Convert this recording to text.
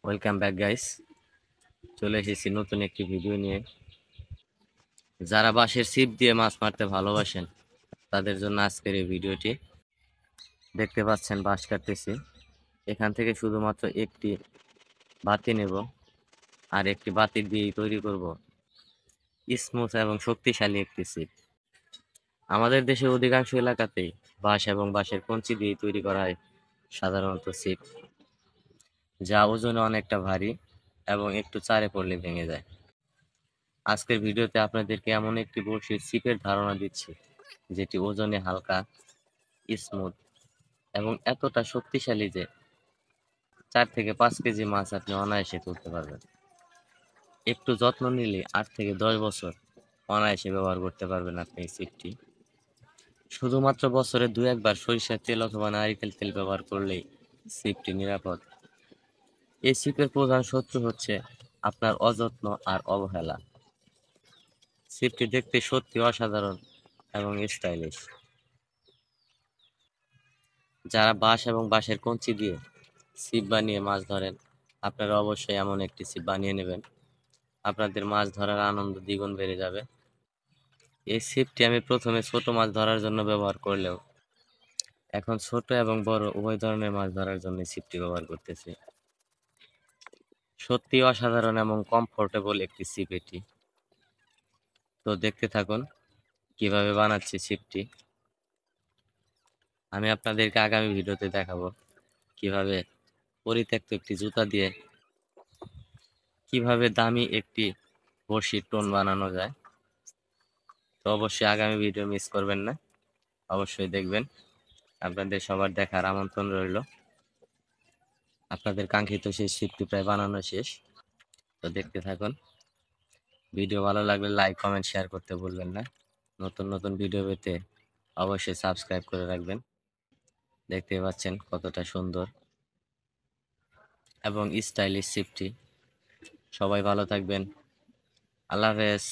Welcome back guys. চলে এসেছি নতুন একটি ভিডিও নিয়ে। যারা বাঁশের ছিপ দিয়ে মাছ মারতে ভালোবাসেন তাদের জন্য আজকের এই ভিডিওটি। দেখতে পাচ্ছেন বাঁশ কাটতেছি। এখান থেকে শুধুমাত্র একটি বাতি নেব, আর একটি বাতি দিয়েই তৈরি করব স্মুথ এবং শক্তিশালী একটি ছিপ। আমাদের দেশের অধিকাংশ এলাকাতেই বাঁশ এবং বাঁশের কঞ্চি দিয়ে তৈরি করা হয় সাধারণত ছিপ, যা ওজনে অনেকটা ভারী এবং একটু চারে পড়লে ভেঙে যায়। আজকের ভিডিওতে আপনাদেরকে এমন একটি বড়শির ছিপের ধারণা দিচ্ছি যেটি ওজনে হালকা, স্মুথ এবং এতটা শক্তিশালী যে 4 থেকে 5 কেজি মাছ আপনি অনায়াসে তুলতে পারবেন। একটু যত্ন নিলে 8 থেকে 10 বছর অনায়াসে ব্যবহার করতে পারবেন আপনি এই ছিপটি। শুধুমাত্র বছরে 2-1 বার সরিষার তেল অথবা নারিকেল তেল ব্যবহার করলেই ছিপটি নিরাপদ। এই ছিপের প্রধান শত্রু হচ্ছে আপনার অযত্ন আর অবহেলা। ছিপটি দেখতে সত্যি অসাধারণ এবং স্টাইলিশ। যারা বাঁশ এবং বাঁশের কঞ্চি দিয়ে ছিপ বানিয়ে মাছ ধরেন, আপনারা অবশ্যই এমন একটি ছিপ বানিয়ে নেবেন। আপনাদের মাছ ধরার আনন্দ দ্বিগুণ বেড়ে যাবে। এই ছিপটি আমি প্রথমে ছোট মাছ ধরার জন্য ব্যবহার করলেও এখন ছোট এবং বড় উভয় ধরনের মাছ ধরার জন্য এই ছিপটি ব্যবহার করতেছি। সত্যি অসাধারণ এবং কমফোর্টেবল একটি ছিপ এটি। তো দেখতে থাকুন কিভাবে বানাচ্ছি ছিপটি। আমি আপনাদেরকে আগামী ভিডিওতে দেখাবো কিভাবে পরিত্যক্ত একটি জুতা দিয়ে কিভাবে দামি একটি বড়শির টোন বানানো যায়। তো অবশ্যই আগামী ভিডিও মিস করবেন না, অবশ্যই দেখবেন। আপনাদের সবার দেখার আমন্ত্রণ রইল। আপনাদের কাঙ্ক্ষিত সেই ছিপটি প্রায় বানানো শেষ। তো দেখতে থাকুন। ভিডিও ভালো লাগলে লাইক, কমেন্ট, শেয়ার করতে ভুলবেন না। নতুন নতুন ভিডিও পেতে অবশ্যই সাবস্ক্রাইব করে রাখবেন। দেখতে পাচ্ছেন কতটা সুন্দর এবং স্টাইলিশ ছিপটি। সবাই ভালো থাকবেন। আল্লাহ হাফেজ।